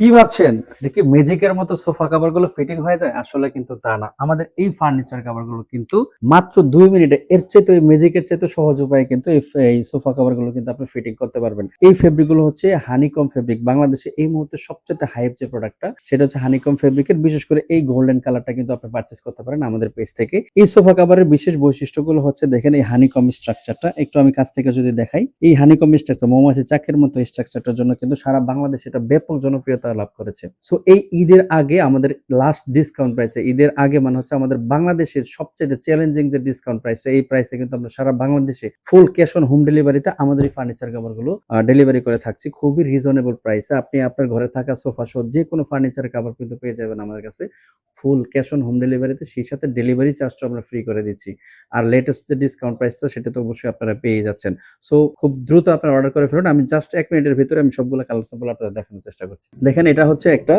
কি ভাবছেন এটা কি ম্যাজিকের মতো সোফা কভার গুলো ফিটিং হয়ে যায়? আসলে কিন্তু তা না। আমাদের এই ফার্নিচার কভার গুলো কিন্তু মাত্র 2 মিনিটে এর চাইতে ওই ম্যাজিকের চাইতে সহজ উপায়ে কিন্তু এই সোফা কভার গুলো কিন্তু আপনি ফিটিং করতে পারবেন। এই ফেব্রিক গুলো হচ্ছে হানিকম ফেব্রিক। বাংলাদেশে এই মুহূর্তে সবচেয়ে হাইপ যে প্রোডাক্টটা সেটা হচ্ছে হানিকম ফেব্রিকের। বিশেষ করে এই গোল্ডেন কালারটা কিন্তু আপনি পারচেজ করতে পারেন আমাদের পেজ থেকে। এই সোফা কভারের বিশেষ বৈশিষ্ট্যগুলো হচ্ছে দেখেন এই হানিকম স্ট্রাকচারটা একটু আমি কাছ থেকে যদি দেখাই, এই হানিকম স্ট্রাকচার মৌমাছি চাকের মতো স্ট্রাকচারটার জন্য কিন্তু সারা বাংলাদেশে এটা ব্যাপক জনপ্রিয়তা লাভ করেছে। সো এই ঈদের আগে আমাদের লাস্ট ডিসকাউন্ট প্রাইসে, ঈদের আগে মানে হচ্ছে আমাদের বাংলাদেশের সবচেয়ে চ্যালেঞ্জিং যে ডিসকাউন্ট প্রাইসটা, এই প্রাইসে কিন্তু আমরা সারা বাংলাদেশে ফুল ক্যাশ অন হোম ডেলিভারিতে আমাদের এই ফার্নিচার কভার গুলো ডেলিভারি করে থাকছি খুবই রিজনেবল প্রাইসে। আপনি আপনার ঘরে থাকা সোফা সহ যে কোনো ফার্নিচার কভার কিন্তু পেয়ে যাবেন আমাদের কাছে ফুল ক্যাশ অন হোম ডেলিভারিতে। সেই সাথে ডেলিভারি চার্জটা আমরা ফ্রি করে দিচ্ছি। আর লেটেস্ট যে ডিসকাউন্ট প্রাইসটা সেটা তো অবশ্যই আপনারা পেয়ে যাচ্ছেন। সো খুব দ্রুত আপনারা অর্ডার করে ফেলুন। আমি জাস্ট 1 মিনিটের ভিতরে আমি সবগুলো কালার স্যাম্পল আপনাদের দেখানোর চেষ্টা করছি। দেখেন এটা হচ্ছে একটা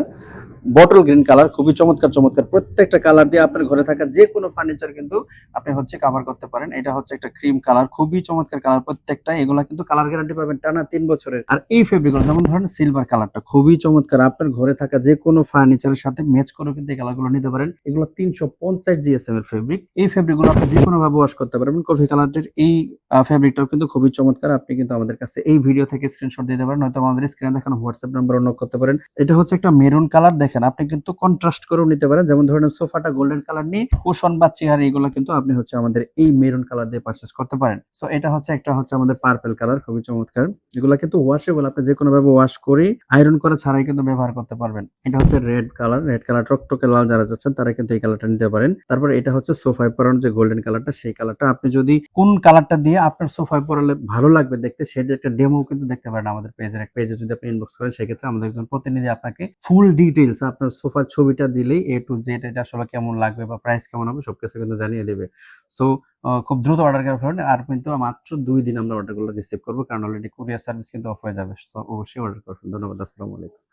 বটল গ্রিন কালার, খুবই চমৎকার চমৎকার প্রত্যেকটা কালার দিয়ে আপনার ঘরে থাকা যে কোনো ফার্নিচার কিন্তু আপনি হচ্ছে কভার করতে পারেন। এটা হচ্ছে একটা ক্রিম কালার, খুবই চমৎকার কালার প্রত্যেকটা। এগুলা কিন্তু কালার গ্যারান্টি পাবেন টানা 3 বছরের। আর এই ফেব্রিকগুলো যেমন ধরেন সিলভার কালারটা খুবই চমৎকার, আপনার ঘরে থাকা যে কোনো ফার্নিচারের সাথে ম্যাচ করে কিন্তু এই কালারগুলো নিতে পারেন। এগুলো 350 জিএসএম এর ফেব্রিক। এই ফেব্রিকগুলো আপনি যে কোনো ভাবে ওয়াশ করতে পারবেন। কফি কালারের এই ফেব্রিকটাও কিন্তু খুবই চমৎকার। আপনি কিন্তু আমাদের কাছে এই ভিডিও থেকে স্ক্রিনশট দিতে পারেন, নয়তো আমাদের স্ক্রিনে দেখানো হোয়াটসঅ্যাপ নাম্বারে নক করতে পারেন। এটা হচ্ছে একটা মেরুন কালার, দেখেন আপনি কিন্তু কন্ট্রাস্ট করেও নিতে পারেন। যেমন ধরেন সোফাটা গোল্ডেন কালার নিয়ে কুশন বা চেয়ার এগুলো কিন্তু আপনি হচ্ছে আমাদের এই মেরুন কালার দিয়ে পারচেজ করতে পারেন। সো এটা হচ্ছে একটা হচ্ছে আমাদের পার্পল কালার, খুবই চমৎকার। এগুলো কিন্তু ওয়াশেবল, আপনি যে কোনো ভাবে ওয়াশ করে আয়রন করা ছাড়াই কিন্তু ব্যবহার করতে পারবেন। এটা হচ্ছে রেড কালার, রেড কালার টকটকে লাল যারা যাচ্ছেন তারা কিন্তু এই কালারটা নিতে পারেন। তারপর এটা হচ্ছে সোফায় পরানো যে গোল্ডেন কালারটা, সেই কালারটা আপনি যদি কোন কালারটা দিয়ে আপনার সোফায় পরালে ভালো লাগবে দেখতে সেটা একটা ডেমো কিন্তু দেখতে পারেন আমাদের পেজে যদি আপনি ইনবক্স করেন। সেক্ষেত্রে আমাদের একজন প্রতিনিধি আপনাকে ফুল ডিটেইলস আপনার সোফার ছবিটা দিলেই এ টু জেড এটা আসলে কেমন লাগবে বা প্রাইস কেমন হবে সবকিছু কিন্তু জানিয়ে দেবে। সো খুব দ্রুত অর্ডার করে ফেলুন। আর কিন্তু মাত্র 2 দিন আমরা অর্ডারগুলো রিসিভ করবো, কারণ অলরেডি কুরিয়ার সার্ভিস কিন্তু অফ হয়ে যাবে। সো অবশ্যই অর্ডার করবেন। ধন্যবাদ। আসসালামু আলাইকুম।